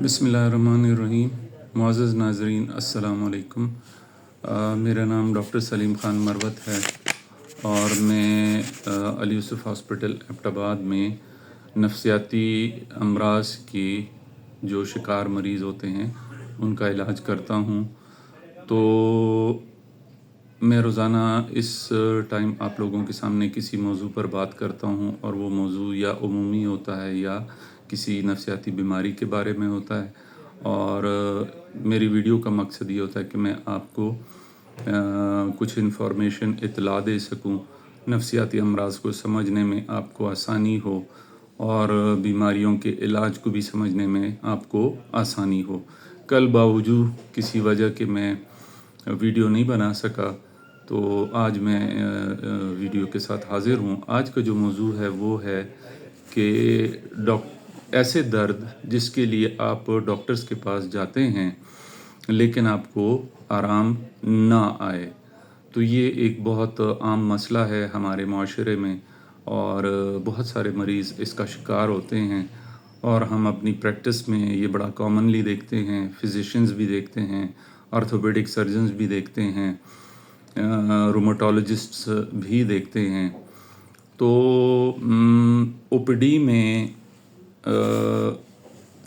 बिस्मिल्लाहिर्रहमानिर्रहीम। मुअज़्ज़ज़ नाज़रीन, अस्सलाम वालेकुम। मेरा नाम डॉक्टर सलीम ख़ान मरवत है और मैं अली यूसुफ़ हॉस्पिटल एबटाबाद में नफ्सियाती अमराज़ की जो शिकार मरीज़ होते हैं उनका इलाज करता हूँ। तो मैं रोज़ाना इस टाइम आप लोगों के सामने किसी मौजू पर बात करता हूँ और वो मौजू या उमूमी होता है या किसी नफ्सियाती बीमारी के बारे में होता है। और मेरी वीडियो का मकसद ये होता है कि मैं आपको कुछ इन्फॉर्मेशन इत्तला दे सकूँ, नफ्सियाती अमराज़ को समझने में आपको आसानी हो और बीमारियों के इलाज को भी समझने में आपको आसानी हो। कल बावजूद किसी वजह के मैं वीडियो नहीं बना सका, तो आज मैं वीडियो के साथ हाज़िर हूँ। आज का जो मौजू है वो है कि ऐसे दर्द जिसके लिए आप डॉक्टर्स के पास जाते हैं लेकिन आपको आराम ना आए। तो ये एक बहुत आम मसला है हमारे माशरे में और बहुत सारे मरीज़ इसका शिकार होते हैं और हम अपनी प्रैक्टिस में ये बड़ा कॉमनली देखते हैं। फिजिशियंस भी देखते हैं, ऑर्थोपेडिक सर्जन्स भी देखते हैं, रूमेटोलॉजिस्ट्स भी देखते हैं। तो ओपीडी में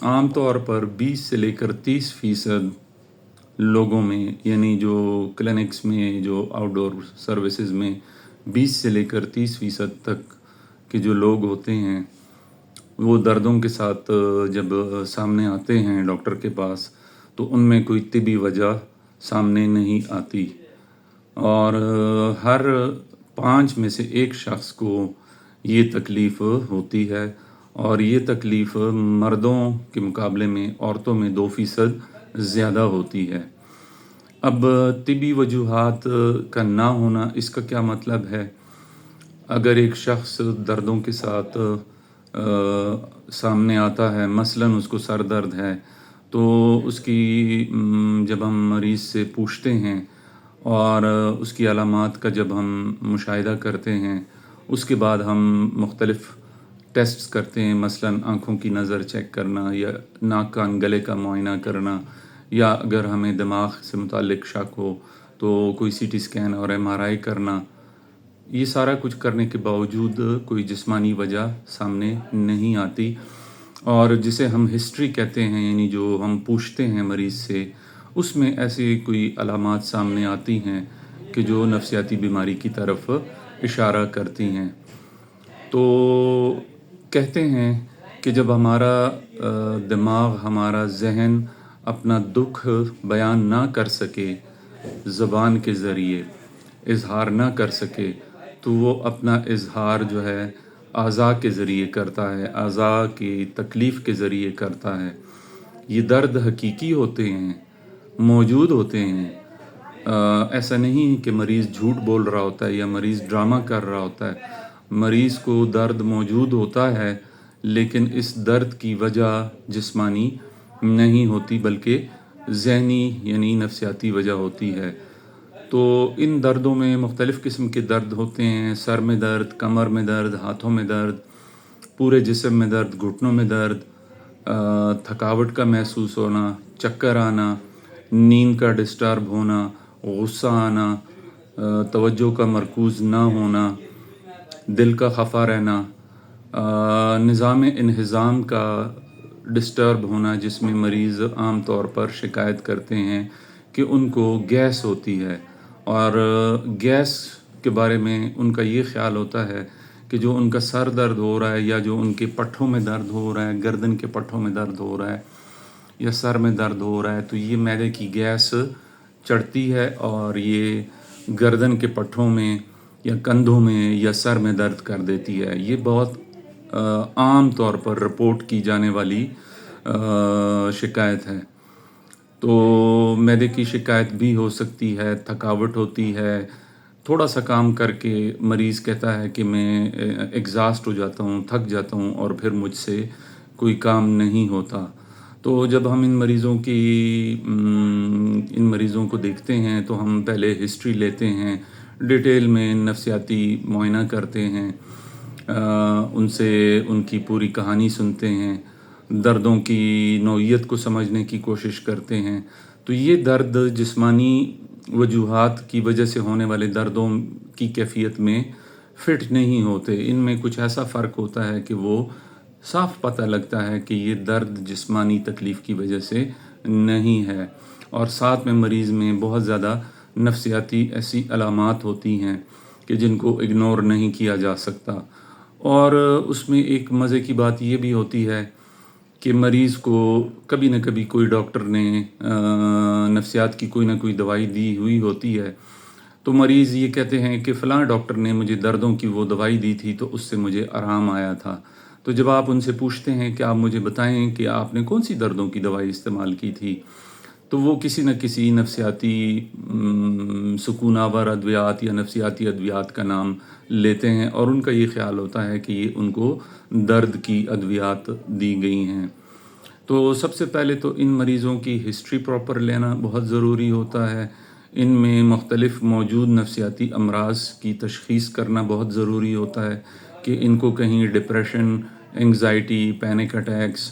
आम तौर पर 20 से लेकर 30% लोगों में, यानी जो क्लिनिक्स में, जो आउटडोर सर्विसेज में 20 से लेकर 30% तक के जो लोग होते हैं वो दर्दों के साथ जब सामने आते हैं डॉक्टर के पास, तो उनमें कोई तिबी वजह सामने नहीं आती और हर 5 में से 1 शख्स को ये तकलीफ़ होती है और ये तकलीफ़ मर्दों के मुकाबले में औरतों में 2% ज़्यादा होती है। अब तिबी वजूहात का ना होना, इसका क्या मतलब है? अगर एक शख्स दर्दों के साथ सामने आता है, मसलन उसको सर दर्द है, तो उसकी जब हम मरीज़ से पूछते हैं और उसकी अलामात का जब हम मुशाहिदा करते हैं, उसके बाद हम मुख्तलिफ़ टेस्ट्स करते हैं, मसलन आँखों की नज़र चेक करना या नाक कान गले का मुआयना करना, या अगर हमें दिमाग से मुताल्लिक़ शक हो तो कोई सीटी स्कैन और एमआरआई करना। ये सारा कुछ करने के बावजूद कोई जिस्मानी वजह सामने नहीं आती और जिसे हम हिस्ट्री कहते हैं, यानी जो हम पूछते हैं मरीज़ से, उसमें ऐसी कोई अलामात सामने आती हैं कि जो नफ्सियाती बीमारी की तरफ इशारा करती हैं। तो कहते हैं कि जब हमारा दिमाग, हमारा जहन अपना दुख बयान ना कर सके, ज़बान के ज़रिए इज़हार ना कर सके, तो वो अपना इज़हार जो है आज़ा के ज़रिए करता है, आज़ा की तकलीफ़ के ज़रिए करता है। ये दर्द हकीकी होते हैं, मौजूद होते हैं। ऐसा नहीं है कि मरीज़ झूठ बोल रहा होता है या मरीज़ ड्रामा कर रहा होता है। मरीज़ को दर्द मौजूद होता है, लेकिन इस दर्द की वजह जिस्मानी नहीं होती बल्कि ज़हनी यानी नफ्सियाती वजह होती है। तो इन दर्दों में मुख्तलिफ़ किस्म के दर्द होते हैं। सर में दर्द, कमर में दर्द, हाथों में दर्द, पूरे जिस्म में दर्द, घुटनों में दर्द, थकावट का महसूस होना, चक्कर आना, नींद का डिस्टर्ब होना, गुस्सा आना, तवज्जो का मरकूज़ ना होना, दिल का खफा रहना, निज़ाम इंहिज़ाम का डिस्टर्ब होना, जिसमें मरीज़ आम तौर पर शिकायत करते हैं कि उनको गैस होती है और गैस के बारे में उनका ये ख़्याल होता है कि जो उनका सर दर्द हो रहा है या जो उनके पट्ठों में दर्द हो रहा है, गर्दन के पट्ठों में दर्द हो रहा है या सर में दर्द हो रहा है, तो ये मैदे की गैस चढ़ती है और ये गर्दन के पट्ठों में या कंधों में या सर में दर्द कर देती है। ये बहुत आम तौर पर रिपोर्ट की जाने वाली शिकायत है। तो मैदे की शिकायत भी हो सकती है, थकावट होती है, थोड़ा सा काम करके मरीज़ कहता है कि मैं एग्ज़ॉस्ट हो जाता हूँ, थक जाता हूँ और फिर मुझसे कोई काम नहीं होता। तो जब हम इन मरीज़ों को देखते हैं तो हम पहले हिस्ट्री लेते हैं, डिटेल में नफ्सियाती मुआयना करते हैं, उनसे उनकी पूरी कहानी सुनते हैं, دردوں کی نوعیت کو سمجھنے کی کوشش کرتے ہیں، تو یہ درد جسمانی وجوہات کی وجہ سے ہونے والے دردوں کی کیفیت میں فٹ نہیں ہوتے۔ ان میں کچھ ایسا فرق ہوتا ہے کہ وہ صاف پتہ لگتا ہے کہ یہ درد جسمانی تکلیف کی وجہ سے نہیں ہے، اور ساتھ میں مریض میں بہت زیادہ نفسیاتی ایسی علامات ہوتی ہیں کہ جن کو اگنور نہیں کیا جا سکتا۔ اور اس میں ایک مزے کی بات یہ بھی ہوتی ہے کہ مریض کو کبھی نہ کبھی کوئی ڈاکٹر نے نفسیات کی کوئی نہ کوئی دوائی دی ہوئی ہوتی ہے، تو مریض یہ کہتے ہیں کہ فلاں ڈاکٹر نے مجھے دردوں کی وہ دوائی دی تھی تو اس سے مجھے آرام آیا تھا۔ تو جب آپ ان سے پوچھتے ہیں کہ آپ مجھے بتائیں کہ آپ نے کون سی دردوں کی دوائی استعمال کی تھی، تو وہ کسی نہ کسی نفسیاتی سکون آور ادویات یا نفسیاتی ادویات کا نام لیتے ہیں، اور ان کا یہ خیال ہوتا ہے کہ یہ ان کو درد کی ادویات دی گئی ہیں۔ تو سب سے پہلے تو ان مریضوں کی ہسٹری پراپر لینا بہت ضروری ہوتا ہے۔ ان میں مختلف موجود نفسیاتی امراض کی تشخیص کرنا بہت ضروری ہوتا ہے کہ ان کو کہیں ڈپریشن، انگزائٹی، پینک اٹیکس،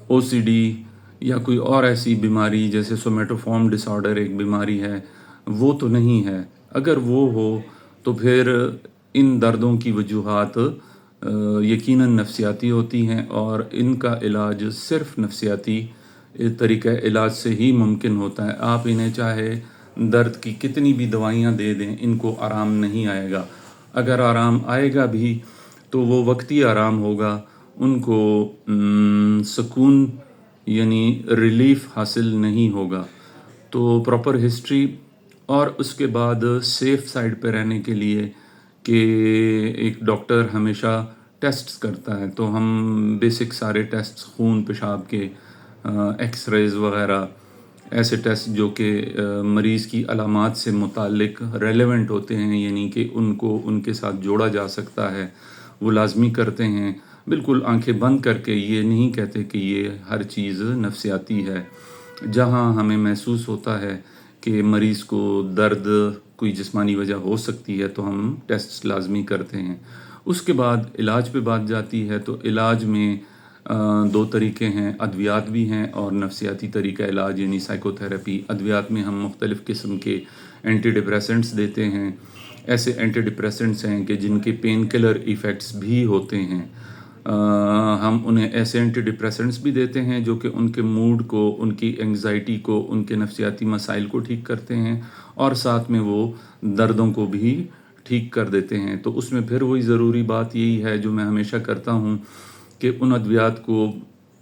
او سی ڈی یا کوئی اور ایسی بیماری جیسے سومیٹوفارم ڈس آرڈر ایک بیماری ہے، وہ تو نہیں ہے۔ اگر وہ ہو تو پھر ان دردوں کی وجوہات یقیناً نفسیاتی ہوتی ہیں، اور ان کا علاج صرف نفسیاتی طریقہ علاج سے ہی ممکن ہوتا ہے۔ آپ انہیں چاہے درد کی کتنی بھی دوائیاں دے دیں، ان کو آرام نہیں آئے گا۔ اگر آرام آئے گا بھی تو وہ وقتی آرام ہوگا، ان کو سکون یعنی ریلیف حاصل نہیں ہوگا۔ تو پراپر ہسٹری، اور اس کے بعد سیف سائڈ پہ رہنے کے لیے کہ ایک ڈاکٹر ہمیشہ ٹیسٹس کرتا ہے، تو ہم بیسک سارے ٹیسٹس، خون، پیشاب کے، ایکس ریز وغیرہ، ایسے ٹیسٹ جو کہ مریض کی علامات سے متعلق ریلیونٹ ہوتے ہیں، یعنی کہ ان کو ان کے ساتھ جوڑا جا سکتا ہے، وہ لازمی کرتے ہیں۔ بالکل آنکھیں بند کر کے یہ نہیں کہتے کہ یہ ہر چیز نفسیاتی ہے۔ جہاں ہمیں محسوس ہوتا ہے کہ مریض کو درد کوئی جسمانی وجہ ہو سکتی ہے تو ہم ٹیسٹ لازمی کرتے ہیں۔ اس کے بعد علاج پہ بات جاتی ہے، تو علاج میں دو طریقے ہیں، ادویات بھی ہیں اور نفسیاتی طریقہ علاج یعنی سائیکو تھراپی۔ ادویات میں ہم مختلف قسم کے اینٹی ڈپریسنٹس دیتے ہیں۔ ایسے اینٹی ڈپریسنٹس ہیں کہ جن کے پین کلر ایفیکٹس بھی ہوتے ہیں۔ ہم انہیں ایسے اینٹی ڈپریسنٹس بھی دیتے ہیں جو کہ ان کے موڈ کو، ان کی انگزائٹی کو، ان کے نفسیاتی مسائل کو ٹھیک کرتے ہیں، اور ساتھ میں وہ دردوں کو بھی ٹھیک کر دیتے ہیں۔ تو اس میں پھر وہی ضروری بات یہی ہے جو میں ہمیشہ کرتا ہوں کہ ان ادویات کو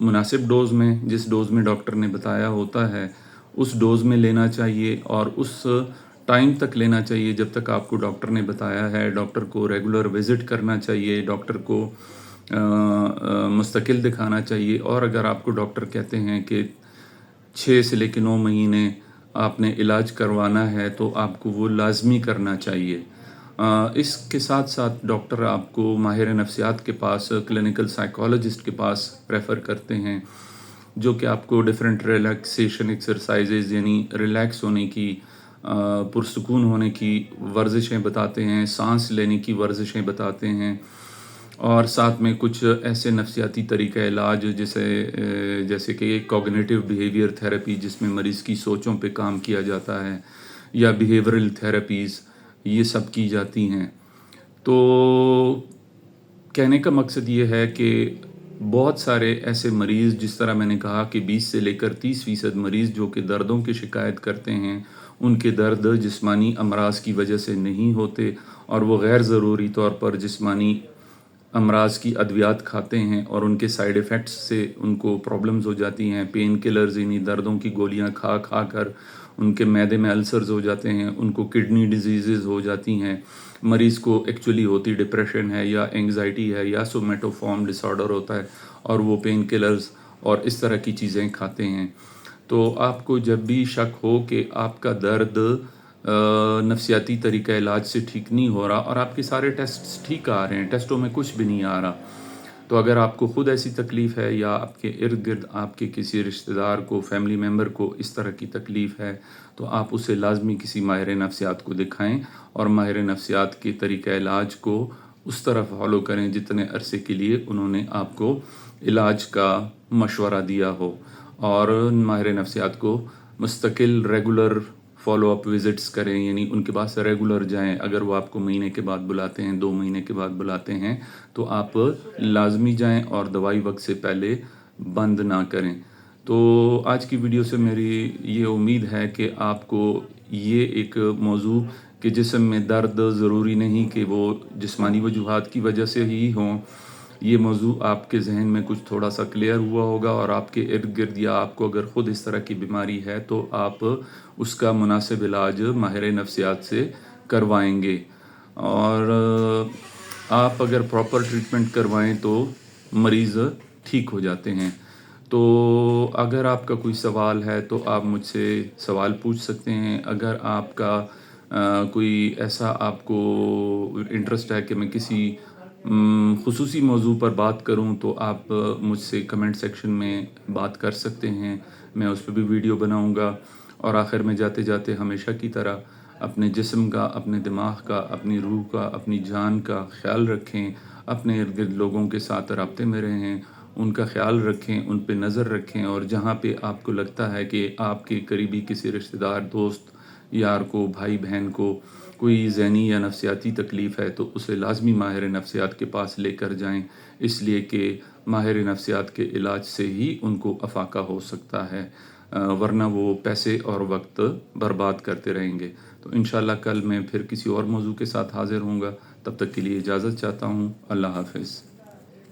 مناسب ڈوز میں، جس ڈوز میں ڈاکٹر نے بتایا ہوتا ہے اس ڈوز میں لینا چاہیے، اور اس ٹائم تک لینا چاہیے جب تک آپ کو ڈاکٹر نے بتایا ہے۔ ڈاکٹر کو ریگولر وزٹ کرنا چاہیے، ڈاکٹر کو مستقل دکھانا چاہیے، اور اگر آپ کو ڈاکٹر کہتے ہیں کہ 6 سے لے کے 9 مہینے آپ نے علاج کروانا ہے تو آپ کو وہ لازمی کرنا چاہیے۔ اس کے ساتھ ساتھ ڈاکٹر آپ کو ماہر نفسیات کے پاس، کلینکل سائیکالوجسٹ کے پاس ریفر کرتے ہیں، جو کہ آپ کو ڈیفرنٹ ریلیکسیشن ایکسرسائزز یعنی ریلیکس ہونے کی، پرسکون ہونے کی ورزشیں بتاتے ہیں، سانس لینے کی ورزشیں بتاتے ہیں، اور ساتھ میں کچھ ایسے نفسیاتی طریقہ علاج جیسے کہ کوگنیٹیو بیہیویئر تھراپی جس میں مریض کی سوچوں پہ کام کیا جاتا ہے، یا بیہیورل تھراپیز، یہ سب کی جاتی ہیں۔ تو کہنے کا مقصد یہ ہے کہ بہت سارے ایسے مریض، جس طرح میں نے کہا کہ 20 سے لے کر 30% مریض جو کہ دردوں کی شکایت کرتے ہیں، ان کے درد جسمانی امراض کی وجہ سے نہیں ہوتے، اور وہ غیر ضروری طور پر جسمانی امراض کی ادویات کھاتے ہیں، اور ان کے سائیڈ ایفیکٹس سے ان کو پرابلمز ہو جاتی ہیں۔ پین کلرز یعنی دردوں کی گولیاں کھا کھا کر ان کے معدے میں السرز ہو جاتے ہیں، ان کو کڈنی ڈیزیزز ہو جاتی ہیں۔ مریض کو ایکچولی ہوتی ڈپریشن ہے، یا انگزائٹی ہے، یا سومیٹوفارم ڈس آرڈر ہوتا ہے، اور وہ پین کلرز اور اس طرح کی چیزیں کھاتے ہیں۔ تو آپ کو جب بھی شک ہو کہ آپ کا درد نفسیاتی طریقہ علاج سے ٹھیک نہیں ہو رہا، اور آپ کے سارے ٹیسٹس ٹھیک آ رہے ہیں، ٹیسٹوں میں کچھ بھی نہیں آ رہا، تو اگر آپ کو خود ایسی تکلیف ہے، یا آپ کے ارد گرد آپ کے کسی رشتہ دار کو، فیملی ممبر کو اس طرح کی تکلیف ہے، تو آپ اسے لازمی کسی ماہر نفسیات کو دکھائیں، اور ماہر نفسیات کے طریقہ علاج کو اس طرح فالو کریں جتنے عرصے کے لیے انہوں نے آپ کو इलाज का मशवरा दिया हो और माहिर नफ्सियात को मुस्तकिल रेगुलर फॉलो अप विज़िट्स करें, यानी उनके पास रेगुलर जाएं। अगर वो आपको महीने के बाद बुलाते हैं, 2 महीने के बाद बुलाते हैं, तो आप लाजमी जाएं और दवाई वक्त से पहले बंद ना करें। तो आज की वीडियो से मेरी ये उम्मीद है कि आपको ये एक मौजू कि जिस्म में दर्द ज़रूरी नहीं कि वो जिस्मानी वजूहात की वजह से ही हों, ये मौजू आपके जहन में कुछ थोड़ा सा क्लियर हुआ होगा और आपके इर्द गिर्द या आपको अगर ख़ुद इस तरह की बीमारी है तो आप उसका मुनासिब इलाज माहिर नफ्सियात से करवाएंगे। और आप अगर प्रॉपर ट्रीटमेंट करवाएं तो मरीज़ ठीक हो जाते हैं। तो अगर आपका कोई सवाल है तो आप मुझसे सवाल पूछ सकते हैं। अगर आपका कोई ऐसा आपको इंटरेस्ट है कि मैं किसी ख़ुसूसी मौजू पर बात करूं, तो आप मुझसे कमेंट सेक्शन में बात कर सकते हैं, मैं उस पर भी वीडियो बनाऊंगा। और आखिर में जाते जाते हमेशा की तरह अपने जिस्म का, अपने दिमाग का, अपनी रूह का, अपनी जान का ख्याल रखें, अपने इर्द गिर्द लोगों के साथ राब्ते में रहें, उनका ख्याल रखें, उन पे नज़र रखें। और जहाँ पे आपको लगता है कि आपके करीबी किसी रिश्तेदार, दोस्त, यार को, भाई बहन को कोई ज़हनी या नफ्सियाती तकलीफ़ है तो उसे लाजमी माहिर नफ्सियात के पास लेकर जाएं, इसलिए कि माहिर नफ्सियात के इलाज से ही उनको अफाका हो सकता है, वरना वो पैसे और वक्त बर्बाद करते रहेंगे। तो इंशाल्लाह कल मैं फिर किसी और मौजू के साथ हाज़िर होऊंगा। तब तक के लिए इजाज़त चाहता हूँ। अल्लाह हाफ़िज़।